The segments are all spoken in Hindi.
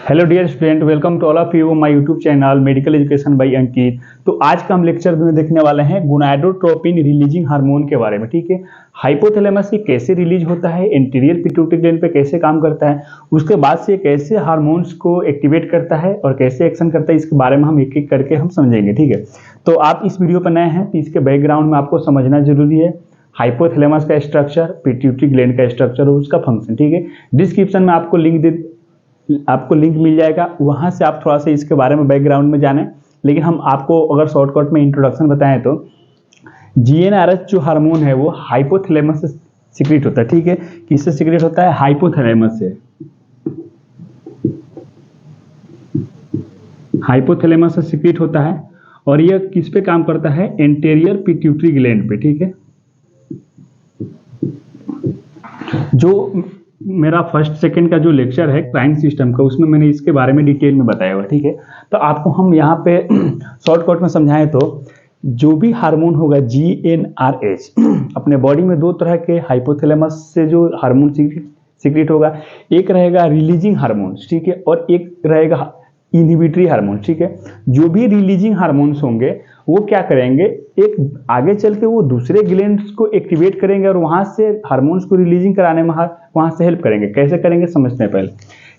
Hello dear student, welcome to all of you my YouTube channel medical education by Ankit. तो आज का हम लेक्चर में देखने वाले हैं गोनाडोट्रोपिन रिलीजिंग हार्मोन के बारे में। ठीक है, हाइपोथैलेमस से कैसे रिलीज होता है, एंटीरियर पिट्यूटरी ग्लैंड पे कैसे काम करता है, उसके बाद से कैसे हार्मोन्स को एक्टिवेट करता है और कैसे एक्शन करता है, इसके बारे में हम एक एक करके हम समझेंगे। ठीक है, तो आप इस वीडियो पर नए हैं तो इसके बैकग्राउंड में आपको समझना जरूरी है हाइपोथैलेमस का स्ट्रक्चर, पिट्यूटरी ग्लैंड का स्ट्रक्चर और उसका फंक्शन। ठीक है, डिस्क्रिप्शन में आपको लिंक मिल जाएगा, वहां से आप थोड़ा सा इसके बारे में बैकग्राउंड में जाने। लेकिन हम आपको अगर शॉर्टकट में इंट्रोडक्शन बताएं तो जीएनआरएच जो हार्मोन है वो हाइपोथैलेमस से सीक्रेट होता है। ठीक है, किससे सीक्रेट होता है? हाइपोथैलेमस से। हाइपोथैलेमस से सीक्रेट होता है और यह किस पे काम करता है? एंटीरियर पिट्यूटरी ग्लैंड पे। ठीक है, जो मेरा फर्स्ट सेकंड का जो लेक्चर है क्राइन सिस्टम का, उसमें मैंने इसके बारे में डिटेल में बताया हुआ। ठीक है, तो आपको हम यहाँ पे शॉर्टकट में समझाएं तो जो भी हार्मोन होगा जीएनआरएच, अपने बॉडी में दो तरह के हाइपोथैलेमस से जो हार्मोन सीक्रेट होगा, एक रहेगा रिलीजिंग हार्मोन्स, ठीक है, और एक रहेगा इनहिबिटरी हार्मोन। ठीक है, जो भी रिलीजिंग हार्मोन्स होंगे वो क्या करेंगे, एक आगे चल के वो दूसरे ग्लैंड्स को एक्टिवेट करेंगे और वहां से हार्मोन्स को रिलीजिंग कराने में वहां से हेल्प करेंगे। कैसे करेंगे समझते हैं पहले।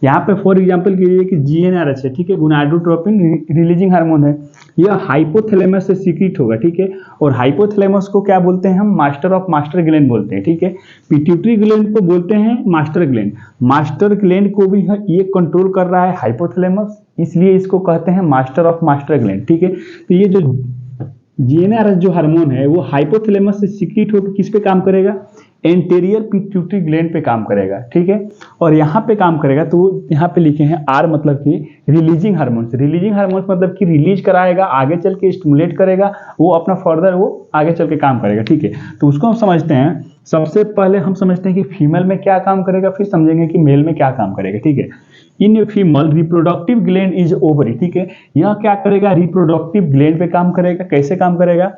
यहाँ पे फॉर एग्जांपल कीजिए कि जीएनआरएच है, ठीक है, गोनाडोट्रोपिन रिलीजिंग हार्मोन है, यह हाइपोथैलेमस से सीक्रेट होगा। ठीक है, और हाइपोथैलेमस को क्या बोलते हैं हम? मास्टर ऑफ मास्टर ग्लैंड बोलते हैं। ठीक है, पिट्यूटरी ग्लैंड को बोलते हैं मास्टर ग्लैंड। मास्टर ग्लैंड को भी ये कंट्रोल कर रहा है हाइपोथैलेमस, इसलिए इसको कहते हैं मास्टर ऑफ मास्टर ग्लैंड। ठीक है, तो ये जो जीएनआरएच जो हार्मोन है वो हाइपोथैलेमस से सीक्रेट होकर किस पे काम करेगा? एंटीरियर पिट्यूटरी ग्लैंड पे काम करेगा। ठीक है, और यहाँ पे काम करेगा तो यहाँ पे लिखे हैं आर, मतलब कि रिलीजिंग हार्मोन्स। रिलीजिंग हार्मोन्स मतलब कि रिलीज कराएगा, आगे चल के स्टिमुलेट करेगा, वो अपना फर्दर वो आगे चल के काम करेगा। ठीक है, तो उसको हम समझते हैं। सबसे पहले हम समझते हैं कि फीमेल में क्या काम करेगा, फिर समझेंगे कि मेल में क्या काम करेगा। ठीक है, in female reproductive gland is ovary. ठीक है, यह क्या करेगा? रिप्रोडक्टिव ग्लैंड पे काम करेगा। कैसे काम करेगा?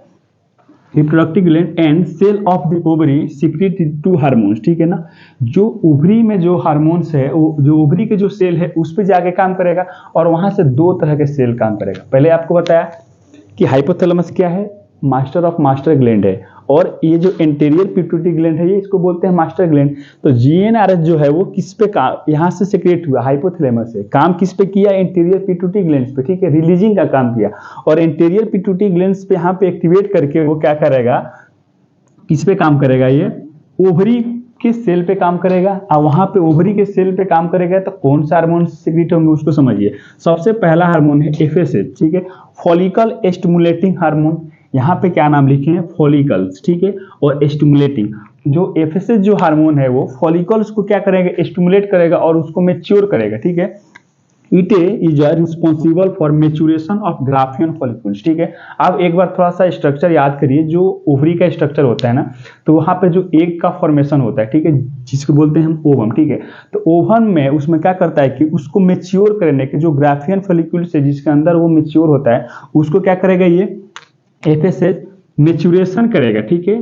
Reproductive gland and cell of the ovary secrete two hormones. ठीक है ना, जो ओवरी में जो हार्मोन्स है, जो ओवरी के जो सेल है उस पे जाके काम करेगा और वहां से दो तरह के सेल काम करेगा। पहले आपको बताया कि हाइपोथैलेमस क्या है? मास्टर ऑफ मास्टर ग्लैंड है, और ये जो एंटीरियर पिट्यूटरी ग्लैंड है ये इसको बोलते हैं मास्टर ग्लैंड। तो जीएनआरएच जो है वो किस पे काम, यहाँ से सीक्रेट हुआ हाइपोथैलेमस से, काम किस पे किया? एंटीरियर पिट्यूटरी ग्लैंड्स पे। ठीक है, रिलीजिंग का काम किया, और एंटीरियर पिट्यूटरी ग्लैंड्स पे यहाँ पे एक्टिवेट करके वो क्या करेगा, किस पे काम करेगा? ये ओवरी के सेल पे काम करेगा। और वहां पे ओवरी के सेल पे काम करेगा तो कौन सा हार्मोन सीक्रेट होंगे उसको समझिए। सबसे पहला हार्मोन है एफएसएच। ठीक है, फॉलिकल स्टिमुलेटिंग हार्मोन। यहाँ पे क्या नाम लिखे हैं? फॉलिकल्स। ठीक है, और स्टिमुलेटिंग, जो एफएसएच जो हार्मोन है वो फॉलिकल्स को क्या करेगा? स्टिमुलेट करेगा और उसको मैच्योर करेगा। ठीक है, it is responsible for maturation of Graafian follicles. ठीक है, अब एक बार थोड़ा सा स्ट्रक्चर याद करिए। जो ओवरी का स्ट्रक्चर होता है ना, तो वहां पे जो एग का फॉर्मेशन होता है, ठीक है, जिसको बोलते हैं हम ओवम। ठीक है, तो ओवम में उसमें क्या करता है कि उसको मेच्योर करने के जो ग्राफियन फॉलिकल्स है जिसके अंदर वो मेच्योर होता है, उसको क्या करेगा? ये एफएसएच मेच्योरेशन करेगा। ठीक है,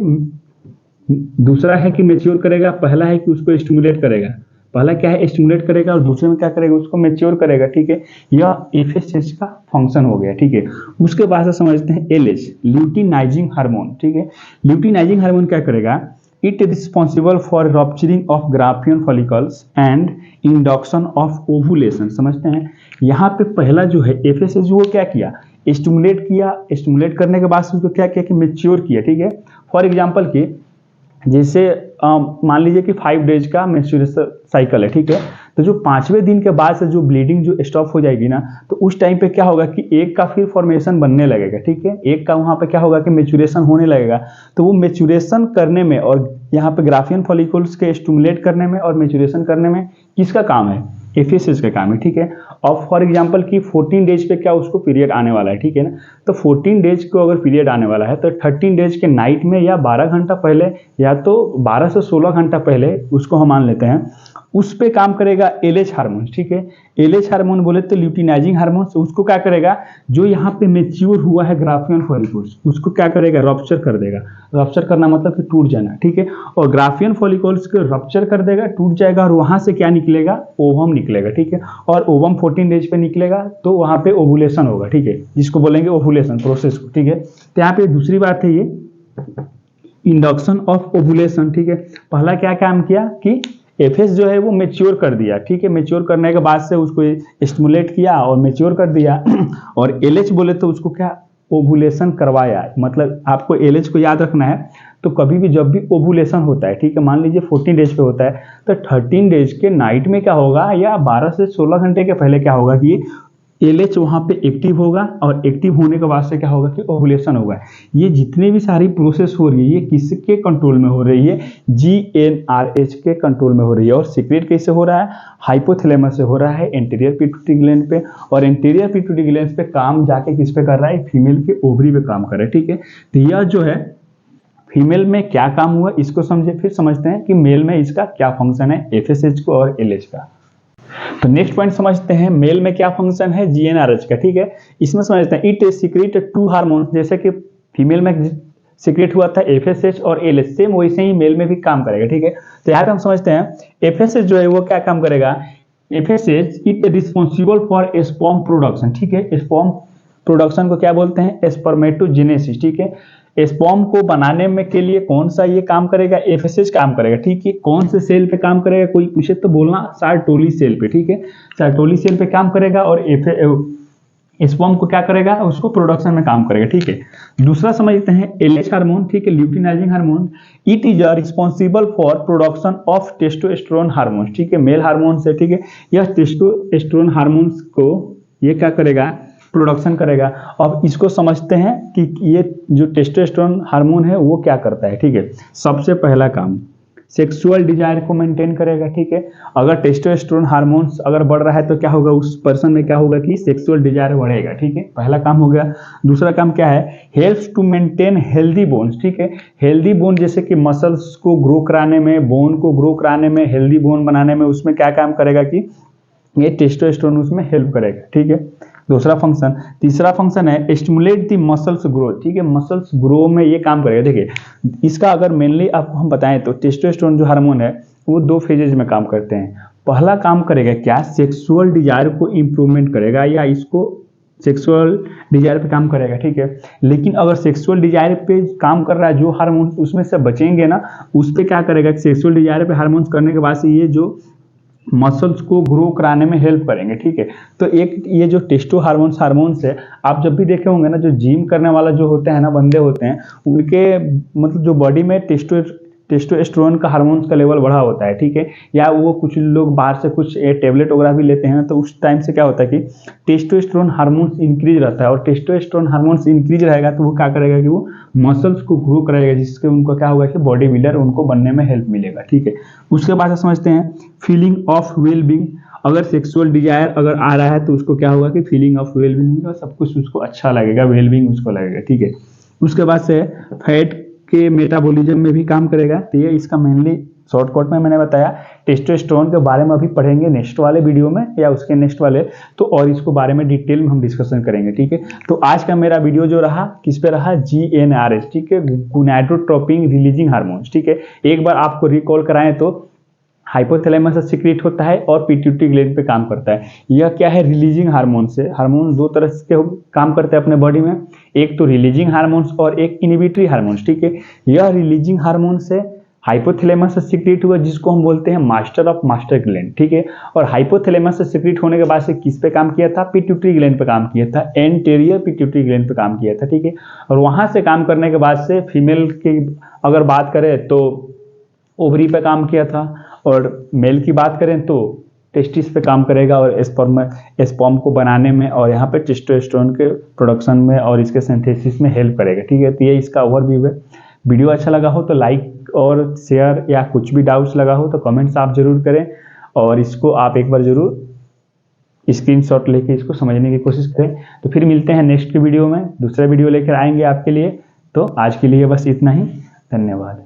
दूसरा है कि मेच्योर करेगा, पहला है कि उसको स्टिमुलेट करेगा। पहला क्या है? स्टिमुलेट करेगा, और दूसरे में क्या करेगा? उसको मैच्योर करेगा। ठीक है, यह एफएसएच का फंक्शन हो गया। ठीक है, उसके बाद से समझते हैं एलएच, ल्यूटिनाइजिंग हार्मोन। ठीक है, ल्यूटिनाइजिंग हार्मोन क्या करेगा? It responsible for rupturing of Graafian follicles and induction of ovulation. समझते हैं, यहाँ पे पहला जो है एफएसएच वो क्या किया? स्टिमुलेट किया, स्टिमुलेट करने के बाद से उसको क्या किया कि मैच्योर किया। ठीक है, फॉर एग्जांपल की जैसे मान लीजिए कि 5 डेज का मेंस्ट्रुएशन साइकिल है। ठीक है, तो जो 5वें दिन के बाद से जो ब्लीडिंग जो स्टॉप हो जाएगी ना, तो उस टाइम पे क्या होगा कि एग का फिर फॉर्मेशन बनने लगेगा। ठीक है, एग का वहां पे क्या होगा कि मैच्योरेशन होने लगेगा। तो वो मैच्योरेशन करने में और यहाँ पे ग्राफियन फॉलिकल्स के स्टिमुलेट करने में और मैच्योरेशन करने में किसका काम है? एफएसएच का काम है। ठीक है, और फॉर एग्जांपल कि 14 डेज पे क्या उसको पीरियड आने वाला है। ठीक है ना, तो 14 डेज को अगर पीरियड आने वाला है तो 13 डेज के नाइट में या 12 घंटा पहले या तो 12 से 16 घंटा पहले उसको हम मान लेते हैं, उस पे काम करेगा एलएच हार्मोन, ठीक है। एलएच हार्मोन बोले तो ल्यूटिनाइजिंग हार्मोन, उसको क्या करेगा, जो यहाँ पे मेच्योर हुआ है ग्राफियन फॉलिकल्स उसको क्या करेगा, रप्चर कर देगा। रप्चर करना मतलब कि टूट जाना, ठीक है। और ग्राफियन फॉलिकल्स को रप्चर कर देगा, टूट जाएगा, और वहां से क्या निकलेगा, ओवम निकलेगा, ठीक है। और ओवम 14 डेज पे निकलेगा तो वहां पे ओवुलेशन होगा, ठीक है, जिसको बोलेंगे ओवुलेशन प्रोसेस को, ठीक है। तो यहाँ पे दूसरी बात है ये इंडक्शन ऑफ ओवुलेशन, ठीक है। पहला क्या काम किया कि एफएस जो है वो मेच्योर कर दिया, ठीक है। मेच्योर करने के बाद से उसको स्टिमुलेट किया और मेच्योर कर दिया। और एलएच बोले तो उसको क्या, ओवुलेशन करवाया। मतलब आपको एलएच को याद रखना है, तो कभी भी जब भी ओवुलेशन होता है, ठीक है, मान लीजिए 14 डेज पे होता है, तो 13 डेज के नाइट में क्या होगा, या 12 से 16 घंटे के पहले क्या होगा कि एलएच वहाँ पे एक्टिव होगा, और एक्टिव होने के बाद से क्या होगा कि ओवुलेशन होगा। ये जितने भी सारी प्रोसेस हो रही है ये किसके कंट्रोल में हो रही है, जीएनआरएच के कंट्रोल में हो रही है। और सीक्रेट कैसे हो रहा है, हाइपोथैलेमस से हो रहा है एंटीरियर पिट्यूटरी ग्लैंड पे, और एंटीरियर पिट्यूटरी ग्लैंड पे काम जाके किस पे कर रहा है, फीमेल के ओवरी पे काम कर रहा है, ठीक है। तो यह जो है फीमेल में क्या काम हुआ इसको समझे, फिर समझते हैं कि मेल में इसका क्या फंक्शन है, एफएसएच को और एलएच का। तो नेक्स्ट पॉइंट समझते हैं मेल में क्या फंक्शन है जीएनआरएच का, ठीक है। इसमें समझते हैं इट सीक्रेट 2 हार्मोन, जैसे कि फीमेल में सीक्रेट हुआ था एफएसएच और एलएच, सेम वैसे ही मेल में भी काम करेगा, ठीक है। तो यहाँ पे हम समझते हैं एफएसएच जो है वो क्या काम करेगा, FSH it responsible for sperm production, ठीक है। स्पर्म प्रोडक्शन को क्या बोलते हैं, स्पर्मेटोजेनेसिस, ठीक है। स्पर्म को बनाने में के लिए कौन सा ये काम करेगा, एफएसएच काम करेगा, ठीक है। कौन से सेल पे काम करेगा, कोई पूछे तो बोलना सार्टोली सेल पे, ठीक है। सार्टोली सेल पे काम करेगा, और स्पर्म को क्या करेगा, उसको प्रोडक्शन में काम करेगा, ठीक है। दूसरा समझते हैं एलएच हार्मोन, ठीक है, luteinizing hormone. It is responsible for production of testosterone hormone, ठीक है, मेल हार्मोन से, ठीक है। यह टेस्टोस्टेरोन हार्मोन्स को ये क्या करेगा, प्रोडक्शन करेगा। अब इसको समझते हैं कि ये जो टेस्टोस्टेरोन हार्मोन है वो क्या करता है, ठीक है। सबसे पहला काम सेक्सुअल डिजायर को मेंटेन करेगा, ठीक है। अगर टेस्टोस्टेरोन हार्मोन्स अगर बढ़ रहा है तो क्या होगा, उस पर्सन में क्या होगा कि सेक्सुअल डिजायर बढ़ेगा, ठीक है, पहला काम हो गया। दूसरा काम क्या है, helps to maintain healthy bones, ठीक है। हेल्दी बोन जैसे कि मसल्स को ग्रो कराने में, बोन को ग्रो कराने में, हेल्दी बोन बनाने में, उसमें क्या काम करेगा कि ये टेस्टोस्टेरोन उसमें हेल्प करेगा, ठीक है, दूसरा फंक्शन। तीसरा फंक्शन है स्टिमुलेट द मसल्स ग्रोथ, ठीक है, मसल्स ग्रो में ये काम करेगा। देखिए इसका अगर मेनली आपको हम बताएं तो टेस्टोस्टेरोन जो हार्मोन है वो 2 फेजेज में काम करते हैं। पहला काम करेगा क्या, सेक्सुअल डिजायर को इंप्रूवमेंट करेगा, या इसको सेक्सुअल डिजायर पे काम करेगा, ठीक है। लेकिन अगर सेक्सुअल डिजायर पे काम कर रहा है जो हार्मोन, उसमें से बचेंगे ना, उस पर क्या करेगा, सेक्सुअल डिजायर पे हार्मोन्स करने के बाद से ये जो मसल्स को ग्रो कराने में हेल्प करेंगे, ठीक है। तो एक ये जो टेस्टो हार्मोन्स है, आप जब भी देखे होंगे ना, जो जिम करने वाला जो होते हैं ना, बंदे होते हैं, उनके मतलब जो बॉडी में टेस्टोस्टेरोन का हार्मोन्स का लेवल बढ़ा होता है, ठीक है। या वो कुछ लोग बाहर से कुछ टेबलेट वगैरह भी लेते हैं, तो उस टाइम से क्या होता है कि टेस्टोस्टेरोन हार्मोन्स इंक्रीज रहता है, और टेस्टोस्टेरोन हार्मोन्स इंक्रीज रहेगा तो वो क्या करेगा कि वो मसल्स को ग्रो कराएगा, जिससे उनको क्या होगा कि बॉडी बिल्डर उनको बनने में हेल्प मिलेगा, ठीक है। उसके बाद समझते हैं फीलिंग ऑफ वेल बीइंग। अगर सेक्सुअल डिजायर अगर आ रहा है तो उसको क्या होगा कि फीलिंग ऑफ वेल बीइंग, सब कुछ उसको अच्छा लगेगा, वेल बीइंग उसको लगेगा, ठीक है। उसके बाद से फैट के मेटाबॉलिज्म में भी काम करेगा। तो ये इसका मेनली शॉर्टकट में मैंने बताया। टेस्टोस्टेरोन के बारे में अभी पढ़ेंगे नेक्स्ट वाले वीडियो में या उसके नेक्स्ट वाले, तो और इसको बारे में डिटेल में हम डिस्कशन करेंगे, ठीक है। तो आज का मेरा वीडियो जो रहा किस पे रहा, जीएनआरएच, ठीक है, गोनाडोट्रोपिन रिलीजिंग हार्मोन्स, ठीक है। एक बार आपको रिकॉल कराएं तो हाइपोथैलेमस से सीक्रेट होता है और पिट्यूटरी ग्लैंड पे काम करता है। यह क्या है, रिलीजिंग हार्मोन्स है। हार्मोन 2 तरह के काम करते हैं अपने बॉडी में, एक तो रिलीजिंग हार्मोन्स और एक इनहिबिटरी हार्मोन्स, ठीक है। यह रिलीजिंग हार्मोन्स है, हाइपोथैलेमस से सीक्रेट हुआ, जिसको हम बोलते हैं मास्टर ऑफ मास्टर ग्लैंड, ठीक है। और हाइपोथैलेमस से सीक्रेट होने के बाद से किस पे काम किया था, पिट्यूटरी ग्लैंड पे काम किया था, एंटेरियर पिट्यूटरी ग्लैंड पे काम किया था, ठीक है। और वहां से काम करने के बाद से फीमेल की अगर बात करें तो ओवरी पे काम किया था, और मेल की बात करें तो टेस्टिस पे काम करेगा, और स्पर्म को बनाने में, और यहाँ पे टेस्टोस्टेरोन के प्रोडक्शन में और इसके सिंथेसिस में हेल्प करेगा, ठीक है। तो ये इसका ओवरव्यू है। वीडियो अच्छा लगा हो तो लाइक और शेयर, या कुछ भी डाउट्स लगा हो तो कमेंट्स आप जरूर करें, और इसको आप एक बार जरूर स्क्रीनशॉट लेके इसको समझने की कोशिश करें। तो फिर मिलते हैं नेक्स्ट वीडियो में, दूसरा वीडियो लेकर आएंगे आपके लिए। तो आज के लिए बस इतना ही, धन्यवाद।